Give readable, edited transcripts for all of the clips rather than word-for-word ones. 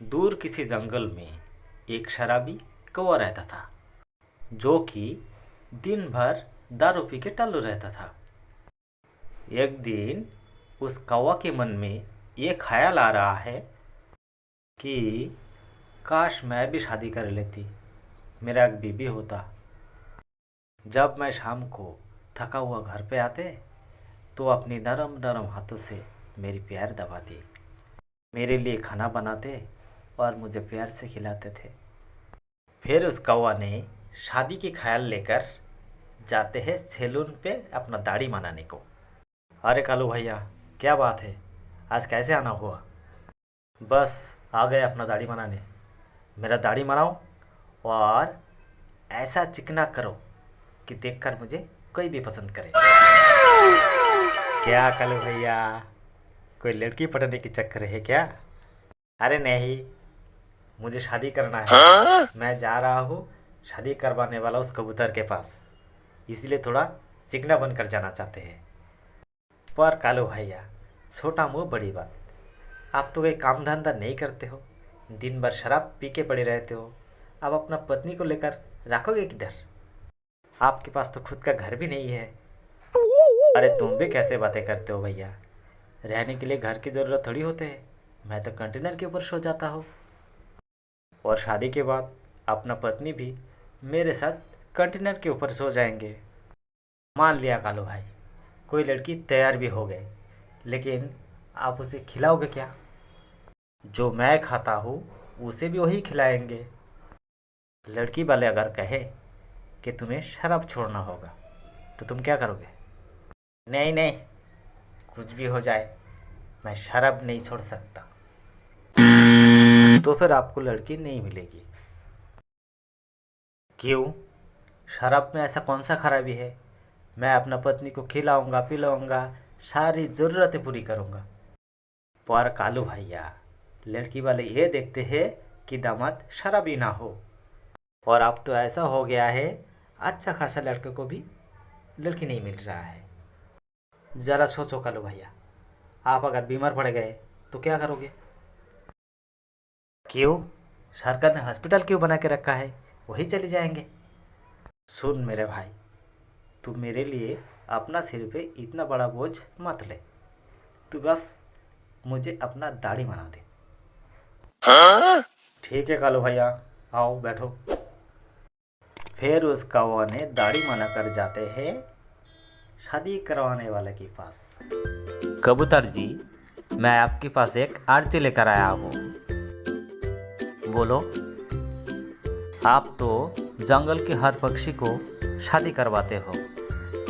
दूर किसी जंगल में एक शराबी कौवा रहता था, जो कि दिन भर दारू पी के टल्लू रहता था। एक दिन उस कौवा के मन में ये ख्याल आ रहा है कि काश मैं भी शादी कर लेती, मेरा एक बीबी होता। जब मैं शाम को थका हुआ घर पे आते तो अपनी नरम नरम हाथों से मेरी प्यार दबाती, मेरे लिए खाना बनाते और मुझे प्यार से खिलाते थे। फिर उस कौवा ने शादी की ख्याल लेकर जाते हैं सैलून पे अपना दाढ़ी बनाने को। अरे कालू भैया, क्या बात है, आज कैसे आना हुआ? बस आ गए अपना दाढ़ी बनाने। मेरा दाढ़ी बनाओ और ऐसा चिकना करो कि देखकर मुझे कोई भी पसंद करे। क्या कालू भैया, कोई लड़की पटाने की चक्कर है क्या? अरे नहीं, मुझे शादी करना है। मैं जा रहा हूँ शादी करवाने वाला उस कबूतर के पास, इसलिए थोड़ा चिकना बनकर जाना चाहते हैं। पर कालू भैया, छोटा मुंह बड़ी बात। आप तो कोई काम धंधा नहीं करते हो, दिन भर शराब पी के पड़े रहते हो। अब अपना पत्नी को लेकर रखोगे किधर? आपके पास तो खुद का घर भी नहीं है। अरे तुम भी कैसे बातें करते हो भैया, रहने के लिए घर की ज़रूरत थोड़ी होते है। मैं तो कंटेनर के ऊपर सो जाता हूँ, और शादी के बाद अपना पत्नी भी मेरे साथ कंटेनर के ऊपर सो जाएंगे। मान लिया कालू भाई, कोई लड़की तैयार भी हो गई, लेकिन आप उसे खिलाओगे क्या? जो मैं खाता हूँ उसे भी वही खिलाएंगे। लड़की वाले अगर कहे कि तुम्हें शराब छोड़ना होगा तो तुम क्या करोगे? नहीं नहीं, कुछ भी हो जाए, मैं शराब नहीं छोड़ सकता। तो फिर आपको लड़की नहीं मिलेगी। क्यों? शराब में ऐसा कौन सा खराबी है? मैं अपना पत्नी को खिलाऊंगा पिलाऊंगा, सारी ज़रूरतें पूरी करूंगा। पर कालू भैया, लड़की वाले ये देखते हैं कि दामाद शराबी ना हो। और अब तो ऐसा हो गया है, अच्छा खासा लड़के को भी लड़की नहीं मिल रहा है। ज़रा सोचो कालू भैया, आप अगर बीमार पड़ गए तो क्या करोगे? क्यों? सरकार ने हॉस्पिटल क्यों बना के रखा है, वही चले जाएंगे। सुन मेरे भाई, तू मेरे लिए अपना सिर पे इतना बड़ा बोझ मत ले। तू बस मुझे अपना दाढ़ी बना दे। ठीक है कालू भैया, आओ बैठो। फिर उस कौवा ने दाढ़ी बना कर जाते हैं शादी करवाने वाले के पास। कबूतर जी, मैं आपके पास एक अर्जी लेकर आया हूँ। बोलो। आप तो जंगल के हर पक्षी को शादी करवाते हो।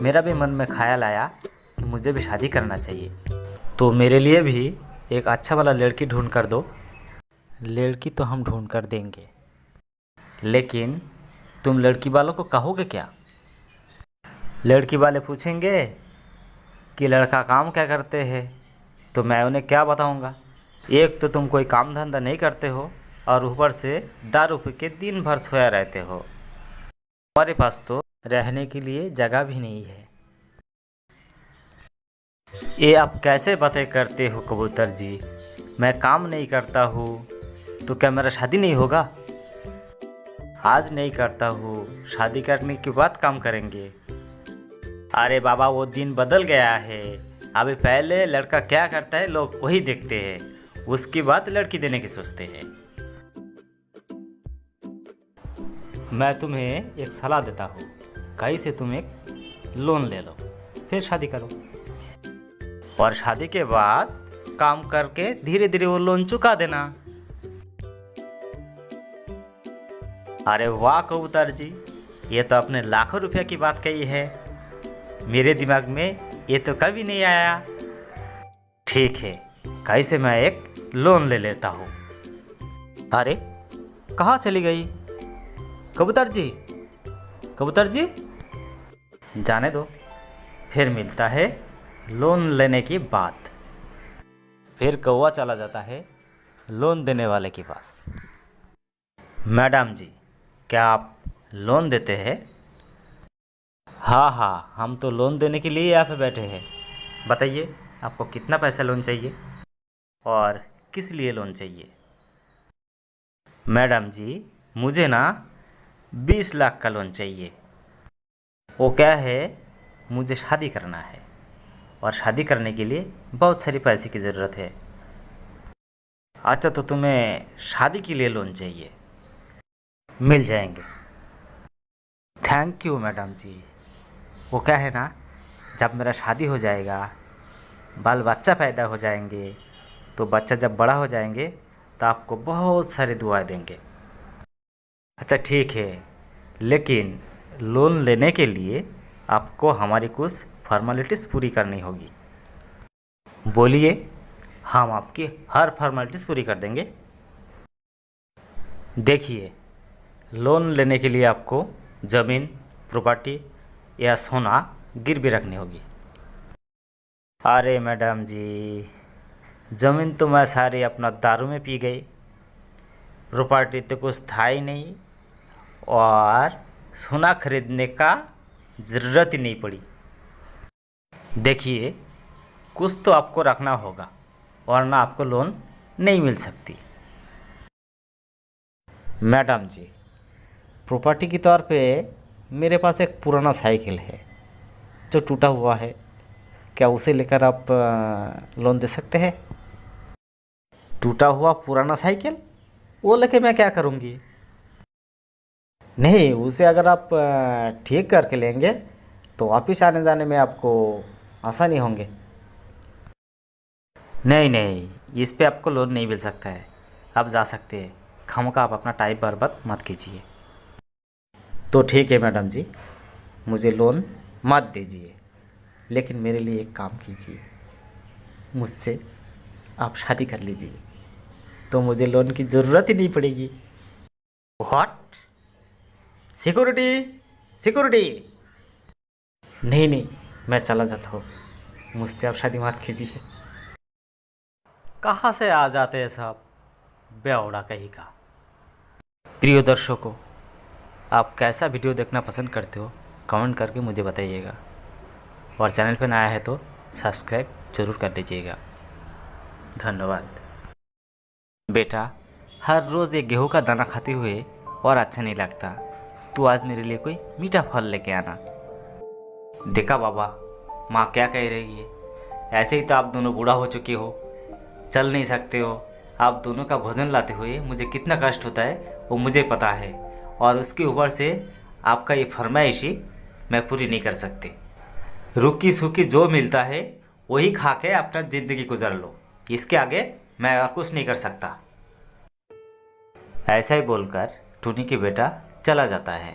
मेरा भी मन में ख्याल आया कि मुझे भी शादी करना चाहिए, तो मेरे लिए भी एक अच्छा वाला लड़की ढूंढ कर दो। लड़की तो हम ढूंढ कर देंगे, लेकिन तुम लड़की वालों को कहोगे क्या? लड़की वाले पूछेंगे कि लड़का काम क्या करते हैं, तो मैं उन्हें क्या बताऊंगा? एक तो तुम कोई काम धंधा नहीं करते हो, और ऊपर से दारू पी के दिन भर सोया रहते हो। हमारे पास तो रहने के लिए जगह भी नहीं है। ये आप कैसे बातें करते हो कबूतर जी? मैं काम नहीं करता हूँ तो क्या मेरा शादी नहीं होगा? आज नहीं करता हूँ, शादी करने के बाद काम करेंगे। अरे बाबा, वो दिन बदल गया है। अभी पहले लड़का क्या करता है लोग वही देखते हैं, उसके बाद लड़की देने की सोचते हैं। मैं तुम्हें एक सलाह देता हूँ, कहीं से तुम एक लोन ले लो, फिर शादी करो, और शादी के बाद काम करके धीरे धीरे वो लोन चुका देना। अरे वाह कबूतर जी, ये तो आपने लाखों रुपए की बात कही है। मेरे दिमाग में ये तो कभी नहीं आया। ठीक है, कहीं से मैं एक लोन ले लेता हूँ। अरे कहाँ चली गई कबूतर जी? कबूतर जी, जाने दो, फिर मिलता है लोन लेने की बात। फिर कौवा चला जाता है लोन देने वाले के पास। मैडम जी, क्या आप लोन देते हैं? हाँ हाँ, हम तो लोन देने के लिए यहाँ पे बैठे हैं। बताइए, आपको कितना पैसा लोन चाहिए और किस लिए लोन चाहिए? मैडम जी, मुझे ना 20 लाख का लोन चाहिए। वो क्या है, मुझे शादी करना है और शादी करने के लिए बहुत सारी पैसे की ज़रूरत है। अच्छा, तो तुम्हें शादी के लिए लोन चाहिए? मिल जाएंगे। थैंक यू मैडम जी। वो क्या है ना, जब मेरा शादी हो जाएगा, बाल बच्चा पैदा हो जाएंगे, तो बच्चा जब बड़ा हो जाएंगे तो आपको बहुत सारी दुआएं देंगे। अच्छा ठीक है, लेकिन लोन लेने के लिए आपको हमारी कुछ फॉर्मेलिटीज़ पूरी करनी होगी। बोलिए, हम आपकी हर फॉर्मेलिटीज़ पूरी कर देंगे। देखिए, लोन लेने के लिए आपको ज़मीन, प्रॉपर्टी या सोना गिरवी रखनी होगी। अरे मैडम जी, ज़मीन तो मैं सारी अपना दारू में पी गई, प्रॉपर्टी तो कुछ था ही नहीं, और सोना खरीदने का ज़रूरत ही नहीं पड़ी। देखिए, कुछ तो आपको रखना होगा वरना आपको लोन नहीं मिल सकती। मैडम जी, प्रॉपर्टी के तौर पे मेरे पास एक पुराना साइकिल है जो टूटा हुआ है। क्या उसे लेकर आप लोन दे सकते हैं? टूटा हुआ पुराना साइकिल, वो लेके मैं क्या करूँगी? नहीं, उसे अगर आप ठीक करके लेंगे तो वापिस आने जाने में आपको आसानी होंगे। नहीं नहीं, इस पे आपको लोन नहीं मिल सकता है। आप जा सकते हैं, खामखा आप अपना टाइम बर्बाद मत कीजिए। तो ठीक है मैडम जी, मुझे लोन मत दीजिए, लेकिन मेरे लिए एक काम कीजिए, मुझसे आप शादी कर लीजिए, तो मुझे लोन की ज़रूरत ही नहीं पड़ेगी। व्हाट? Security, security! नहीं नहीं, मैं चला जाता हूँ, मुझसे आप शादी मत कीजिए। कहाँ से आ जाते हैं सब बेवड़ा कहीं का। प्रिय दर्शकों, आप कैसा वीडियो देखना पसंद करते हो कमेंट करके मुझे बताइएगा, और चैनल पर नया है तो सब्सक्राइब जरूर कर लीजिएगा। धन्यवाद। बेटा, हर रोज़ एक गेहूं का दाना खाते हुए और अच्छा नहीं लगता। तू आज मेरे लिए कोई मीठा फल लेके आना। देखा बाबा, माँ क्या कह रही है। ऐसे ही तो आप दोनों बूढ़ा हो चुके हो, चल नहीं सकते हो। आप दोनों का भोजन लाते हुए मुझे कितना कष्ट होता है वो मुझे पता है, और उसके ऊपर से आपका ये फरमाइशी मैं पूरी नहीं कर सकती। रुकी सूखी जो मिलता है वही खा के अपना ज़िंदगी गुजार लो, इसके आगे मैं और कुछ नहीं कर सकता। ऐसा ही बोलकर टूनी की बेटा चला जाता है।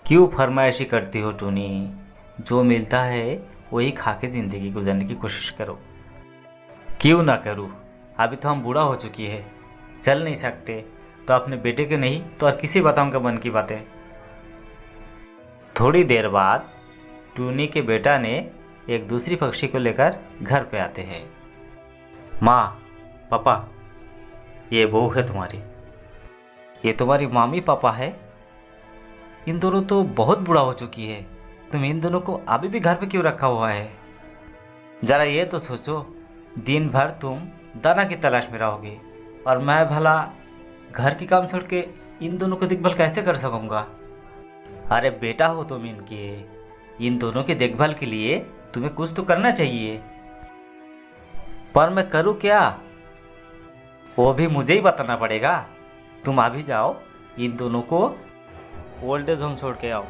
क्यों फरमाइशी करती हो टूनी? जो मिलता है वही खा के ज़िंदगी गुजारने की कोशिश करो। क्यों ना करूँ? अभी तो हम बूढ़ा हो चुकी है, चल नहीं सकते, तो अपने बेटे के नहीं तो और किसी बताऊंगा मन की बातें। थोड़ी देर बाद टूनी के बेटा ने एक दूसरी पक्षी को लेकर घर पे आते हैं। माँ, पापा, ये बहू है तुम्हारी, ये तुम्हारी मामी पापा है। इन दोनों तो बहुत बूढ़ा हो चुकी है, तुम इन दोनों को अभी भी घर पे क्यों रखा हुआ है? ज़रा ये तो सोचो, दिन भर तुम दाना की तलाश में रहोगे, और मैं भला घर की काम छोड़ के इन दोनों को देखभाल कैसे कर सकूँगा? अरे बेटा हो तुम इनके, इन दोनों की देखभाल के लिए तुम्हें कुछ तो करना चाहिए। पर मैं करूँ क्या? वो भी मुझे ही बताना पड़ेगा। तुम अभी जाओ, इन दोनों को ओल्ड एज होम छोड़ के आओ,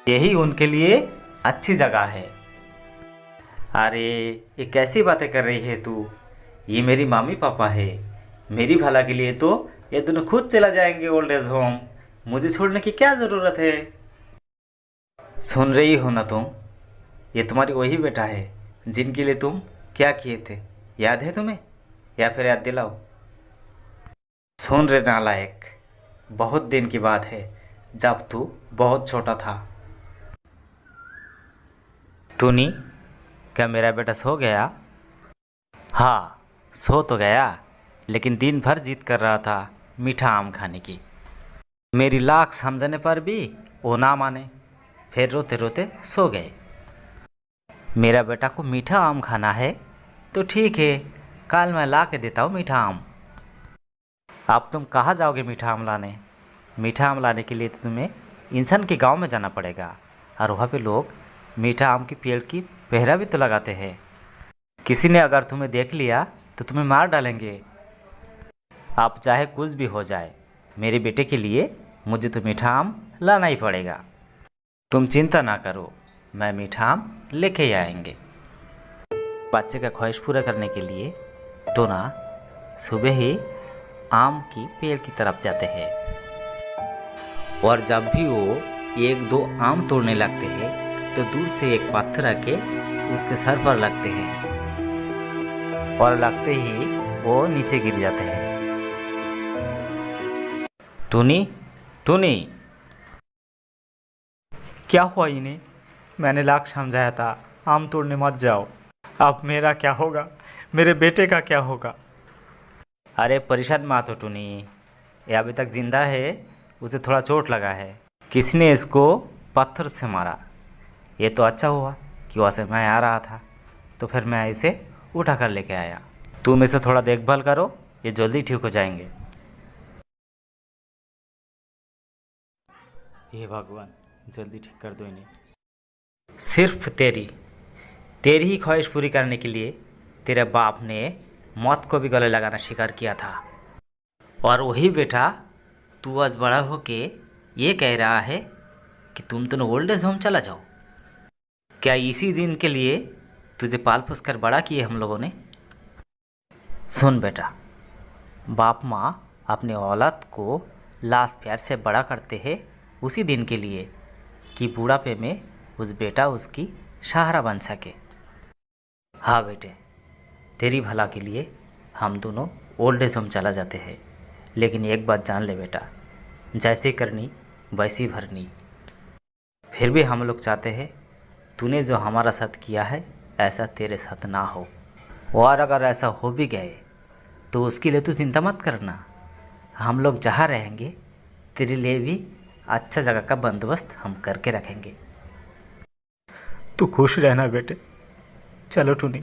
यही उनके लिए अच्छी जगह है। अरे ये कैसी बातें कर रही है तू? ये मेरी मामी पापा है, मेरी भला के लिए तो ये दोनों खुद चला जाएंगे ओल्ड एज होम, मुझे छोड़ने की क्या ज़रूरत है? सुन रही हो ना तुम? ये तुम्हारी वही बेटा है जिनके लिए तुम क्या किए थे, याद है तुम्हें? या फिर याद दिलाओ। सुन रे नालायक, बहुत दिन की बात है जब तू बहुत छोटा था। टूनी, क्या मेरा बेटा सो गया? हाँ, सो तो गया, लेकिन दिन भर जिद कर रहा था मीठा आम खाने की। मेरी लाख समझाने पर भी वो ना माने, फिर रोते रोते सो गए। मेरा बेटा को मीठा आम खाना है तो ठीक है, कल मैं ला के देता हूँ मीठा आम। अब तुम कहाँ जाओगे मीठा आम लाने? मीठा आम लाने के लिए तो तुम्हें इंसान के गांव में जाना पड़ेगा, और वहाँ पे लोग मीठा आम के पेड़ की पहरा भी तो लगाते हैं। किसी ने अगर तुम्हें देख लिया तो तुम्हें मार डालेंगे। आप चाहे कुछ भी हो जाए, मेरे बेटे के लिए मुझे तो मीठा आम लाना ही पड़ेगा। तुम चिंता ना करो, मैं मीठा आम लेके ही आएंगे। बच्चे का ख्वाहिश पूरा करने के लिए टोना सुबह ही आम की पेड़ की तरफ जाते हैं, और जब भी वो एक दो आम तोड़ने लगते हैं तो दूर से एक पत्थर आके उसके सर पर लगते हैं, और लगते ही वो नीचे गिर जाते हैं। टूनी, टूनी, क्या हुआ इन्हें? मैंने लाख समझाया था आम तोड़ने मत जाओ। अब मेरा क्या होगा? मेरे बेटे का क्या होगा? अरे परेशान मत हो टूनी, ये अभी तक जिंदा है, उसे थोड़ा चोट लगा है। किसी ने इसको पत्थर से मारा। ये तो अच्छा हुआ कि वहाँ से मैं आ रहा था, तो फिर मैं इसे उठा कर लेके आया। तुम इसे थोड़ा देखभाल करो, ये जल्दी ठीक हो जाएंगे। हे भगवान, जल्दी ठीक कर दो इन्हें। सिर्फ तेरी तेरी ही ख्वाहिश पूरी करने के लिए तेरे बाप ने मौत को भी गले लगाना स्वीकार किया था, और वही बेटा तू आज बड़ा होके ये कह रहा है कि तुम दोनों ओल्ड एज होम चला जाओ। क्या इसी दिन के लिए तुझे पाल पोस कर बड़ा किए हम लोगों ने? सुन बेटा, बाप माँ अपने औलाद को लाश प्यार से बड़ा करते हैं उसी दिन के लिए कि बुढ़ापे में उस बेटा उसकी सहारा बन सके। हाँ बेटे, तेरी भला के लिए हम दोनों ओल्ड एज होम चला जाते हैं, लेकिन एक बात जान ले बेटा, जैसी करनी वैसी भरनी। फिर भी हम लोग चाहते हैं तूने जो हमारा साथ किया है ऐसा तेरे साथ ना हो, और अगर ऐसा हो भी गए तो उसके लिए तू चिंता मत करना। हम लोग जहाँ रहेंगे तेरे लिए भी अच्छा जगह का बंदोबस्त हम करके रखेंगे। तू खुश रहना बेटे। चलो टूनी।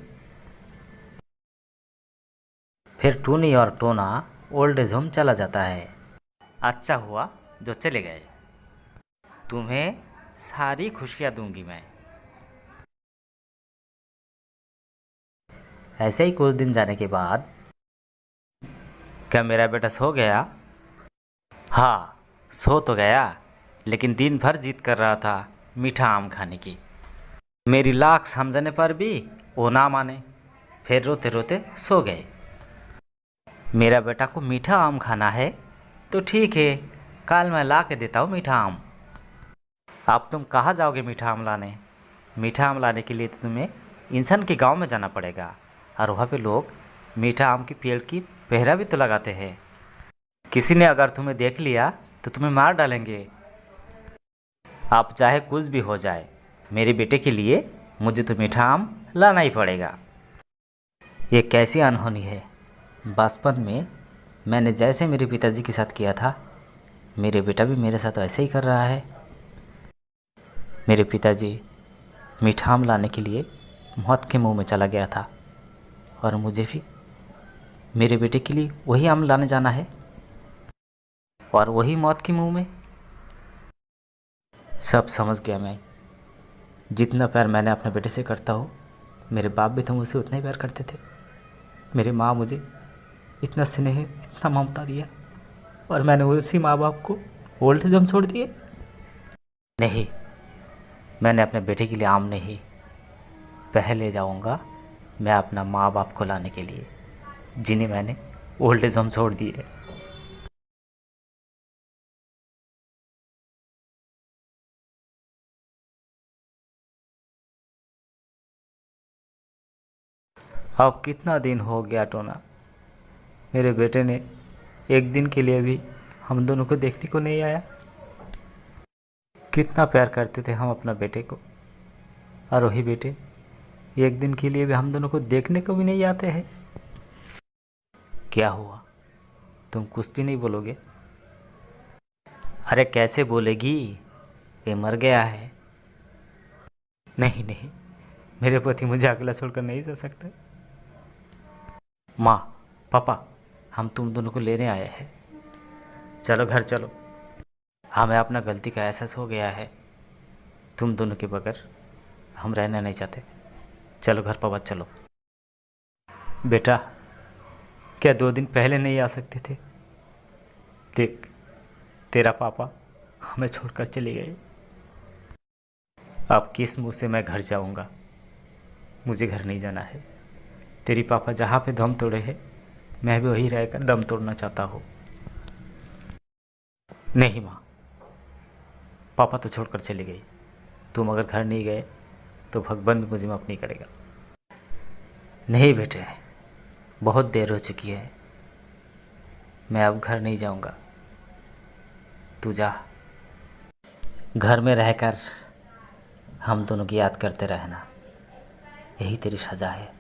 फिर टूनी और टोना ओल्ड एज होम चला जाता है। अच्छा हुआ जो चले गए, तुम्हें सारी खुशियाँ दूंगी मैं। ऐसे ही कुछ दिन जाने के बाद, क्या मेरा बेटा सो गया? हाँ, सो तो गया, लेकिन दिन भर जिद कर रहा था मीठा आम खाने की। मेरी लाख समझाने पर भी वो ना माने, फिर रोते रोते सो गए। मेरा बेटा को मीठा आम खाना है तो ठीक है, कल मैं ला के देता हूँ मीठा आम। अब तुम कहाँ जाओगे मीठा आम लाने? मीठा आम लाने के लिए तो तुम्हें इंसान के गांव में जाना पड़ेगा, और वहाँ पे लोग मीठा आम के पेड़ की पहरा भी तो लगाते हैं। किसी ने अगर तुम्हें देख लिया तो तुम्हें मार डालेंगे। आप चाहे कुछ भी हो जाए, मेरे बेटे के लिए मुझे तो मीठा आम लाना ही पड़ेगा। ये कैसी अनहोनी है। बचपन में मैंने जैसे मेरे पिताजी के साथ किया था, मेरे बेटा भी मेरे साथ ऐसे ही कर रहा है। मेरे पिताजी मीठा आम लाने के लिए मौत के मुंह में चला गया था, और मुझे भी मेरे बेटे के लिए वही आम लाने जाना है, और वही मौत के मुंह में। सब समझ गया मैं। जितना प्यार मैंने अपने बेटे से करता हूँ, मेरे बाप भी तो मुझसे उतना ही प्यार करते थे। मेरी माँ मुझे इतना स्नेह, इतना ममता दिया, और मैंने उसी माँ बाप को ओल्ड एज होम छोड़ दिए। नहीं, मैंने अपने बेटे के लिए आम नहीं, पहले जाऊंगा मैं अपना माँ बाप को लाने के लिए, जिन्हें मैंने ओल्ड एज होम छोड़ दिए। अब कितना दिन हो गया टोना, मेरे बेटे ने एक दिन के लिए भी हम दोनों को देखने को नहीं आया। कितना प्यार करते थे हम अपना बेटे को, और वही बेटे एक दिन के लिए भी हम दोनों को देखने को भी नहीं आते हैं। क्या हुआ, तुम कुछ भी नहीं बोलोगे? अरे कैसे बोलेगी, ये मर गया है। नहीं नहीं, मेरे पति मुझे अकेला छोड़कर नहीं जा सकते। माँ, पापा, हम तुम दोनों को लेने आए हैं। चलो घर चलो। हमें अपना गलती का एहसास हो गया है। तुम दोनों के बगैर हम रहना नहीं चाहते। चलो घर पर मत चलो। बेटा, क्या 2 दिन पहले नहीं आ सकते थे? देख, तेरा पापा हमें छोड़कर चले गए। अब किस मुंह से मैं घर जाऊंगा? मुझे घर नहीं जाना है। तेरी पापा जहाँ पे दम तोड़े हैं, मैं भी वहीं रहकर दम तोड़ना चाहता हूँ। नहीं माँ, पापा तो छोड़कर चले गए। तुम अगर घर नहीं गए तो भगवान भी मुझे माफ़ नहीं करेगा। नहीं बेटे, बहुत देर हो चुकी है। मैं अब घर नहीं जाऊंगा। तू जा। घर में रहकर हम दोनों की याद करते रहना, यही तेरी सज़ा है।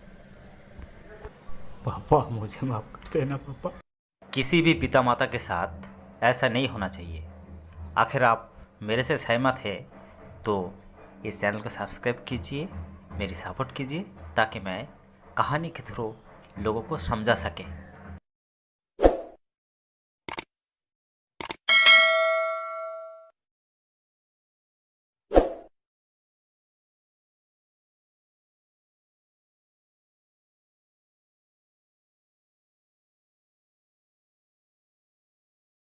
पापा, मुझे माफ़ कर देना पापा। किसी भी पिता माता के साथ ऐसा नहीं होना चाहिए। आखिर आप मेरे से सहमत है तो इस चैनल को सब्सक्राइब कीजिए, मेरी सपोर्ट कीजिए, ताकि मैं कहानी के थ्रू लोगों को समझा सके।